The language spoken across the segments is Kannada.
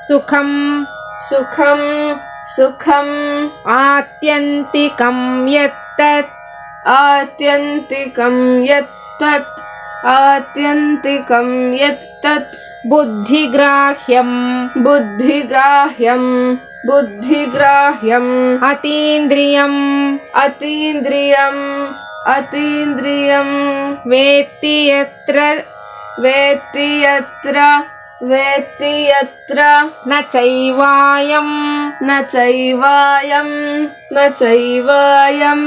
ಸುಖಂ ಸುಖಂ ಸುಖಂ ಆತ್ಯಂತಿಕಂ ಯತ್ತತ್ ಆತ್ಯಂತಿಕಂ ಯತ್ತತ್ ಆತ್ಯಂತಿಕಂ ಯತ್ತತ್ ಬುದ್ಧಿಗ್ರಾಹ್ಯಂ ಬುದ್ಧಿಗ್ರಾಹ್ಯಂ ಬುದ್ಧಿಗ್ರಾಹ್ಯಂ ಅತೀಂದ್ರಿಯಂ ಅತೀಂದ್ರಿಯಂ ಅತೀಂದ್ರಿಯಂ ವೇತ್ತಿ ಯತ್ರ ವೇತ್ತಿ ಯತ್ರ ವೇತ್ತಿ ಯತ್ರ ನ ಚೈವಾಯಂ ನ ಚೈವಾಯಂ ನ ಚೈವಾಯಂ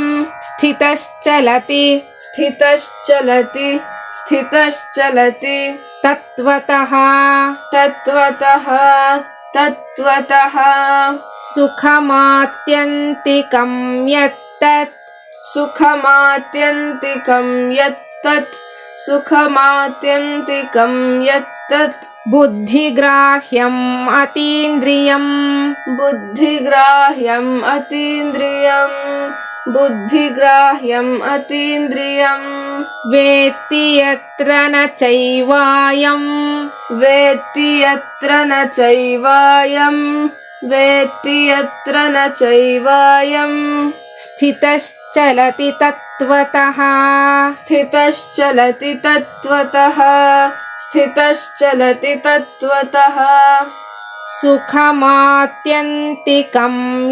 ಸ್ಥಿತಶ್ಚಲತಿ ಸ್ಥಿತಶ್ಚಲತಿ ಸ್ಥಿತಶ್ಚಲತಿ ತತ್ವತಃ ತತ್ವತಃ ತತ್ವತಃ ಸುಖಮಾತ್ಯಂತಿಕಂ ಯತ್ತತ್ ಸುಖಮಾತ್ಯಂತಿಕಂ ಯತ್ತತ್ ಸುಖಮಾತ್ಯಂತಿಕಂ ಯತ್ತತ್ ಬುದ್ಧಿಗ್ರಾಹ್ಯಂ ಅತೀಂದ್ರಿಯಂ ಬುದ್ಧಿಗ್ರಾಹ್ಯಂ ಅತೀಂದ್ರಿಯಂ ಬುದ್ಧಿಗ್ರಾಹ್ಯಂ ಅತೀಂದ್ರಿಯಂ ವೇತ್ತಿ ಯತ್ರ ನ ಚೈವಾಯಂ ವೇತ್ತಿ ಯತ್ರ ನ ಚೈವಾಯಂ ವೇತ್ತಿ ಯತ್ರ ನ ಚೈವಾಯಂ ಸ್ಥಿತಶ್ಚಲತಿ ತತ್ವತಃ ಸ್ಥಿತಶ್ಚಲತಿ ತತ್ವತಃ ಸ್ಥಿತಶ್ಚಲತಿ ತತ್ವತಃ ಸುಖಮಾತ್ಯಂತಿಕಂ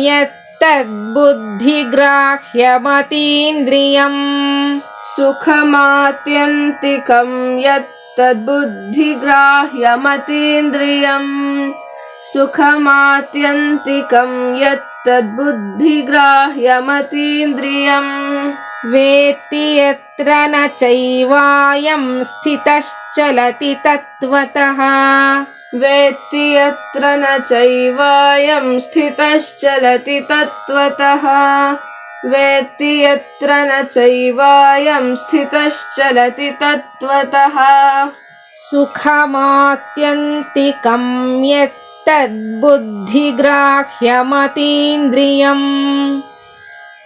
ಯತ್ತದ್ ಬುದ್ಧಿಗ್ರಾಹ್ಯಮತೀಂದ್ರಿಯಂ ಸುಖಮಾತ್ಯಂತಿಕಂ ಯತ್ತದ್ಬುದ್ಧಿಗ್ರಾಹ್ಯಮತೀಂದ್ರಿಯಂ ಸುಖಮಾತ್ಯಂತಿಕಂ ಯತ್ತದ್ಬುದ್ಧಿಗ್ರಾಹ್ಯಮತೀಂದ್ರಿಯಂ ವೇತ್ತಿ ಯತ್ರ ನ ಚೈವಾಯಂ ಸ್ಥಿತಶ್ಚಲತಿ ತತ್ವತಃ ವೇತ್ತಿ ಯತ್ರ ನ ಚೈವಾಯಂ ಸ್ಥಿತಶ್ಚಲತಿ ತತ್ವತಃ ವೇತ್ತಿ ಯತ್ರ ನ ಚೈವಾಯಂ ಸ್ಥಿತಶ್ಚಲತಿ ತತ್ವತಃ ಸುಖಮಾತ್ಯಂತಿಕಂ ಯತ್ತದ್ ಬುದ್ಧಿಗ್ರಾಹ್ಯಮತೀಂದ್ರಿಯಂ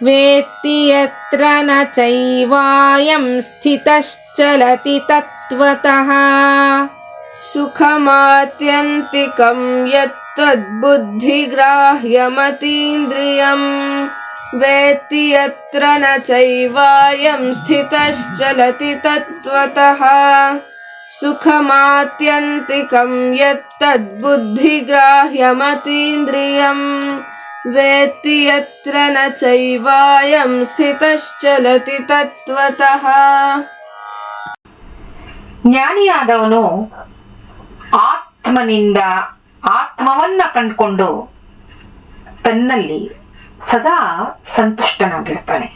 ವೇತ್ತಿ ಯತ್ರ ನ ಚೈವಾಯಂ ಸ್ಥಿತಶ್ಚಲತಿ ತತ್ವತಃ ಸುಖಮಾತ್ಯಂತಿಕಂ ಯತ್ತದ್ಬುದ್ಧಿಗ್ರಾಹ್ಯಮತೀಂದ್ರಿಯಂ ವೇತ್ತಿ ಯತ್ರ ನ ಚೈವಾಯಂ ಸ್ಥಿತಶ್ಚಲತಿ ತತ್ವತಃ ಸುಖಮಾತ್ಯಂತಿಕಂ ಯತ್ತದ್ಬುದ್ಧಿಗ್ರಾಹ್ಯಮತೀಂದ್ರಿಯಂ ವೇತ್ತಿ ಯತ್ರ ನ ಚೈವಾಯಂ ಸ್ಥಿತಶ್ಚಲತಿ ತತ್ವತಃ. ಜ್ಞಾನಿಯಾದವನು ಆತ್ಮನಿಂದ ಆತ್ಮವನ್ನ ಕಂಡುಕೊಂಡು ತನ್ನಲ್ಲಿ ಸದಾ ಸಂತುಷ್ಟನಾಗಿರ್ತಾನೆ.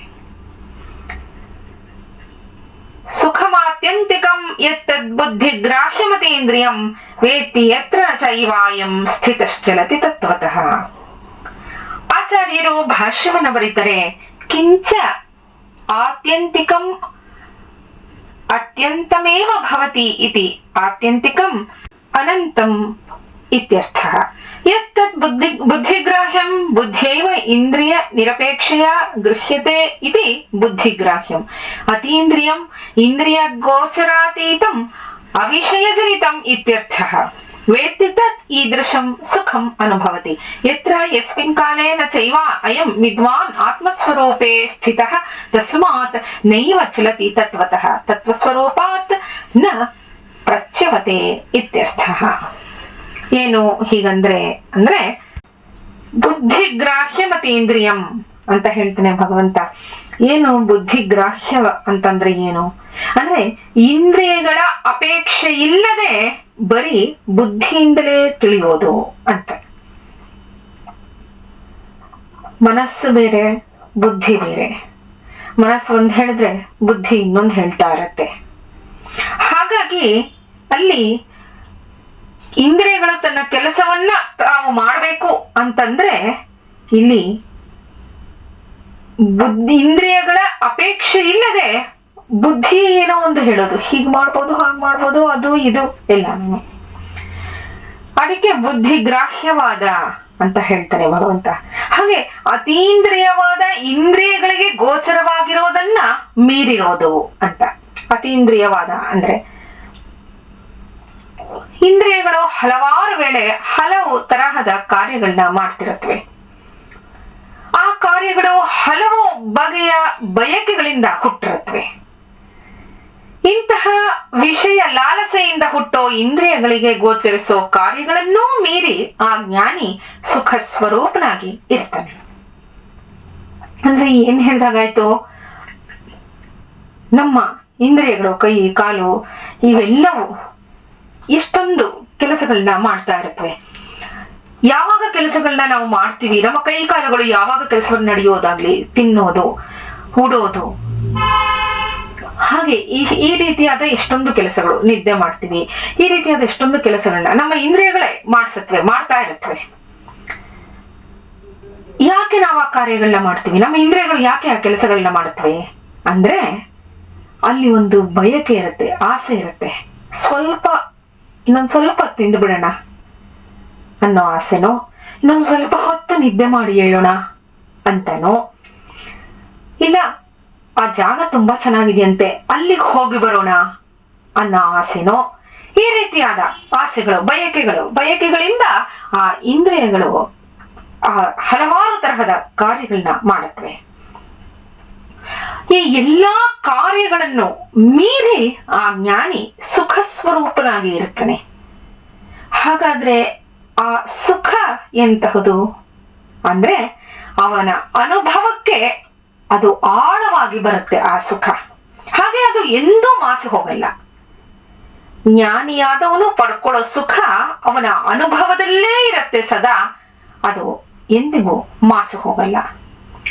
ಸುಖಮಾತ್ಯಂತಿಕಂ ಯತ್ತದ್ ಬುದ್ಧಿಗ್ರಾಹ್ಯಮತೀಂದ್ರಿಯಂ ವೇತ್ತಿ ಯತ್ರ ನ ಚೈವಾಯಂ ಸ್ಥಿತಶ್ಚಲತಿ ತತ್ವತಃ. ಆಚಾರ್ಯರು ಭಾಷ್ಯವನ್ನು ಬರೀತಾರೆ, ಕಿಂಚ ಆತ್ಯಂತಿಕಂ ಅತ್ಯಂತಮೇವ ಭವತಿ ಇತಿ ಆತ್ಯಂತಿಕಂ ಅನಂತಂ ಇತ್ಯರ್ಥಃ. ಯತ್ತದ್ ಬುದ್ಧಿಗ್ರಾಹ್ಯಂ ಬುದ್ಧ್ಯೈವ ಇಂದ್ರಿಯ ನಿರಪೇಕ್ಷೆಯ ಗೃಹ್ಯತೆ ಇತಿ ಬುದ್ಧಿಗ್ರಾಹ್ಯಂ. ಅತೀಂದ್ರಿಯಂ ಇಂದ್ರಿಯ ಗೋಚರಾತೀತಂ ಅವಿಷಯಜನಿತಂ ಇತ್ಯರ್ಥಃ. ವೇತ್ತಿ ತತ್ ಈದೃಶಂ ಸುಖಂ ಅನುಭವತಿ. ಯತ್ರ ಯಸ್ಮಿನ್ ಕಾಲೇ ನ ಚೈವ ಅಯಂ ವಿದ್ವಾನ್ ಆತ್ಮಸ್ವರೂಪೇ ಸ್ಥಿತಃ ತಸ್ಮಾತ್ ನೈವ ಚಲತಿ ತತ್ವತಃ ತತ್ವಸ್ವರೂಪಾತ್ ನ ಪ್ರಚ್ಯವತೆ ಇತ್ಯರ್ಥಃ. ಏನು ಹೀಗಂದ್ರೆ ಅಂದ್ರೆ ಬುದ್ಧಿಗ್ರಾಹ್ಯಮತೀಂದ್ರಿಯಂ ಅಂತ ಹೇಳ್ತಾನೆ ಭಗವಂತ. ಏನು ಬುದ್ಧಿಗ್ರಾಹ್ಯ ಅಂತಂದ್ರೆ ಏನು ಅಂದ್ರೆ ಇಂದ್ರಿಯಗಳ ಅಪೇಕ್ಷೆ ಇಲ್ಲದೆ ಬರೀ ಬುದ್ಧಿಯಿಂದಲೇ ತಿಳಿಯೋದು ಅಂತ. ಮನಸ್ಸು ಬೇರೆ ಬುದ್ಧಿ ಬೇರೆ. ಮನಸ್ಸು ಒಂದ್ ಹೇಳಿದ್ರೆ ಬುದ್ಧಿ ಇನ್ನೊಂದು ಹೇಳ್ತಾ ಇರತ್ತೆ. ಹಾಗಾಗಿ ಅಲ್ಲಿ ಇಂದ್ರಿಯಗಳು ತನ್ನ ಕೆಲಸವನ್ನ ತಾವು ಮಾಡಬೇಕು ಅಂತಂದ್ರೆ ಇಲ್ಲಿ ಇಂದ್ರಿಯಗಳ ಅಪೇಕ್ಷೆ ಇಲ್ಲದೆ ಬುದ್ಧಿ ಏನೋ ಒಂದು ಹೇಳೋದು, ಹೀಗ್ ಮಾಡ್ಬೋದು ಹಾಗೆ ಮಾಡ್ಬೋದು ಅದು ಇದು ಎಲ್ಲ. ಅದಕ್ಕೆ ಬುದ್ಧಿಗ್ರಾಹ್ಯವಾದ ಅಂತ ಹೇಳ್ತಾನೆ ಭಗವಂತ. ಹಾಗೆ ಅತೀಂದ್ರಿಯವಾದ ಇಂದ್ರಿಯಗಳಿಗೆ ಗೋಚರವಾಗಿರೋದನ್ನ ಮೀರಿರೋದು ಅಂತ. ಅತೀಂದ್ರಿಯವಾದ ಅಂದ್ರೆ ಇಂದ್ರಿಯಗಳು ಹಲವಾರು ವೇಳೆ ಹಲವು ತರಹದ ಕಾರ್ಯಗಳನ್ನ ಮಾಡ್ತಿರತ್ವೆ. ಆ ಕಾರ್ಯಗಳು ಹಲವು ಬಗೆಯ ಬಯಕೆಗಳಿಂದ ಹುಟ್ಟಿರುತ್ತವೆ. ಇಂತಹ ವಿಷಯ ಲಾಲಸೆಯಿಂದ ಹುಟ್ಟೋ ಇಂದ್ರಿಯಗಳಿಗೆ ಗೋಚರಿಸೋ ಕಾರ್ಯಗಳನ್ನೂ ಮೀರಿ ಆ ಜ್ಞಾನಿ ಸುಖ ಸ್ವರೂಪನಾಗಿ ಇರ್ತಾನೆ. ಅಂದ್ರೆ ಏನ್ ಹೇಳ್ದಾಗಾಯ್ತು, ನಮ್ಮ ಇಂದ್ರಿಯಗಳು, ಕೈ ಕಾಲು ಇವೆಲ್ಲವೂ ಎಷ್ಟೊಂದು ಕೆಲಸಗಳನ್ನ ಮಾಡ್ತಾ ಇರುತ್ತವೆ. ಯಾವಾಗ ಕೆಲಸಗಳನ್ನ ನಾವು ಮಾಡ್ತೀವಿ, ನಮ್ಮ ಕೈ ಕಾಲುಗಳು ಯಾವಾಗ ಕೆಲಸಗಳು ನಡೆಯೋದಾಗ್ಲಿ, ತಿನ್ನೋದು, ಉಡೋದು, ಹಾಗೆ ಈ ರೀತಿಯಾದ ಎಷ್ಟೊಂದು ಕೆಲಸಗಳು, ನಿದ್ದೆ ಮಾಡ್ತೀವಿ, ಈ ರೀತಿಯಾದ ಎಷ್ಟೊಂದು ಕೆಲಸಗಳನ್ನ ನಮ್ಮ ಇಂದ್ರಿಯಗಳೇ ಮಾಡ್ತಾ ಇರುತ್ತವೆ. ಯಾಕೆ ನಾವು ಆ ಕಾರ್ಯಗಳನ್ನ ಮಾಡ್ತೀವಿ, ನಮ್ಮ ಇಂದ್ರಿಯಗಳು ಯಾಕೆ ಆ ಕೆಲಸಗಳನ್ನ ಮಾಡುತ್ತವೆ ಅಂದ್ರೆ, ಅಲ್ಲಿ ಒಂದು ಬಯಕೆ ಇರುತ್ತೆ, ಆಸೆ ಇರುತ್ತೆ. ಇನ್ನೊಂದು ಸ್ವಲ್ಪ ತಿಂದು ಬಿಡೋಣ ಅನ್ನೋ ಆಸೆನೋ, ಇನ್ನೊಂದು ಸ್ವಲ್ಪ ಹೊತ್ತು ನಿದ್ದೆ ಮಾಡಿ ಹೇಳೋಣ ಅಂತನೋ, ಇಲ್ಲ ಆ ಜಾಗ ತುಂಬಾ ಚೆನ್ನಾಗಿದೆಯಂತೆ ಅಲ್ಲಿಗೆ ಹೋಗಿ ಬರೋಣ ಅನ್ನೋ ಆಸೆನೋ, ಈ ರೀತಿಯಾದ ಆಸೆಗಳು, ಬಯಕೆಗಳಿಂದ ಆ ಇಂದ್ರಿಯಗಳು ಹಲವಾರು ತರಹದ ಕಾರ್ಯಗಳನ್ನ ಮಾಡುತ್ತವೆ. ಈ ಎಲ್ಲಾ ಕಾರ್ಯಗಳನ್ನು ಮೀರಿ ಆ ಜ್ಞಾನಿ ಸುಖ ಸ್ವರೂಪನಾಗಿ ಇರ್ತಾನೆ. ಹಾಗಾದ್ರೆ ಆ ಸುಖ ಎಂತಹುದು ಅಂದ್ರೆ, ಅವನ ಅನುಭವಕ್ಕೆ ಅದು ಆಳವಾಗಿ ಬರುತ್ತೆ ಆ ಸುಖ. ಹಾಗೆ ಅದು ಎಂದೂ ಮಾಸಿ ಹೋಗಲ್ಲ. ಜ್ಞಾನಿಯಾದವನು ಪಡ್ಕೊಳ್ಳೋ ಸುಖ ಅವನ ಅನುಭವದಲ್ಲೇ ಇರುತ್ತೆ ಸದಾ, ಅದು ಎಂದಿಗೂ ಮಾಸು ಹೋಗಲ್ಲ.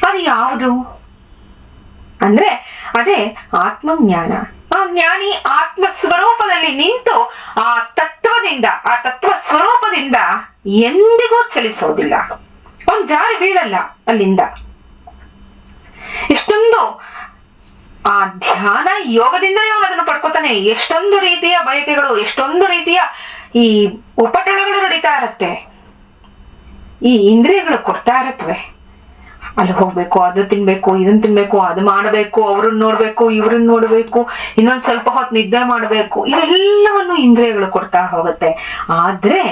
ಅದು ಯಾವುದು ಅಂದ್ರೆ ಅದೇ ಆತ್ಮಜ್ಞಾನ. ಆ ಜ್ಞಾನಿ ಆತ್ಮ ಸ್ವರೂಪದಲ್ಲಿ ನಿಂತು ಆ ತತ್ವ ಸ್ವರೂಪದಿಂದ ಎಂದಿಗೂ ಚಲಿಸೋದಿಲ್ಲ. ಅವನು ಜಾರಿ ಬೀಳಲ್ಲ ಅಲ್ಲಿಂದ. ಎಷ್ಟೊಂದು ಆ ಧ್ಯಾನ ಯೋಗದಿಂದಲೇ ಅವನು ಅದನ್ನು ಪಡ್ಕೋತಾನೆ. ಎಷ್ಟೊಂದು ರೀತಿಯ ಬಯಕೆಗಳು, ಎಷ್ಟೊಂದು ರೀತಿಯ ಈ ಉಪಟಳಗಳು ನಡೀತಾ ಇರತ್ತೆ. ಈ ಇಂದ್ರಿಯಗಳು ಕೊಡ್ತಾ ಇರತ್ವೆ, ಅಲ್ಲಿ ಹೋಗ್ಬೇಕು, ಅದು ತಿನ್ಬೇಕು, ಇದನ್ನ ತಿನ್ಬೇಕು, ಅದು ಮಾಡಬೇಕು, ಅವ್ರನ್ನ ನೋಡ್ಬೇಕು, ಇವ್ರನ್ನ ನೋಡ್ಬೇಕು, ಇನ್ನೊಂದ್ ಸ್ವಲ್ಪ ಹೊತ್ತು ನಿದ್ದೆ ಮಾಡ್ಬೇಕು, ಇವೆಲ್ಲವನ್ನು ಇಂದ್ರಿಯಗಳು ಕೊಡ್ತಾ ಹೋಗುತ್ತೆ. ಆದ್ರೆ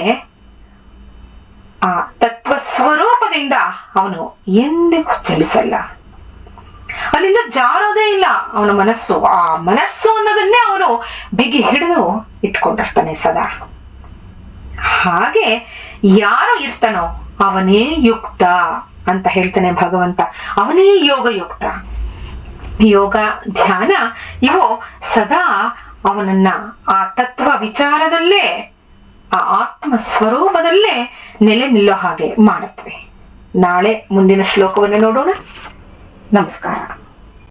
ಆ ತತ್ವ ಸ್ವರೂಪದಿಂದ ಅವನು ಎಂದಿಗೂ ಚಲಿಸಲ್ಲ, ಅಲ್ಲಿಂದ ಜಾರೋದೇ ಇಲ್ಲ ಅವನ ಮನಸ್ಸು. ಆ ಮನಸ್ಸು ಅನ್ನೋದನ್ನೇ ಅವನು ಬಿಗಿ ಹಿಡಿದು ಇಟ್ಕೊಂಡಿರ್ತಾನೆ ಸದಾ. ಹಾಗೆ ಯಾರು ಇರ್ತಾನೋ ಅವನೇ ಯುಕ್ತ ಅಂತ ಹೇಳ್ತಾನೆ ಭಗವಂತ. ಅವನೇ ಯೋಗಯುಕ್ತ. ಯೋಗ, ಧ್ಯಾನ ಇವು ಸದಾ ಅವನನ್ನ ಆ ತತ್ವ ವಿಚಾರದಲ್ಲೇ, ಆ ಆತ್ಮ ಸ್ವರೂಪದಲ್ಲೇ ನೆಲೆ ನಿಲ್ಲೋ ಹಾಗೆ ಮಾಡುತ್ತವೆ. ನಾಳೆ ಮುಂದಿನ ಶ್ಲೋಕವನ್ನು ನೋಡೋಣ. ನಮಸ್ಕಾರ.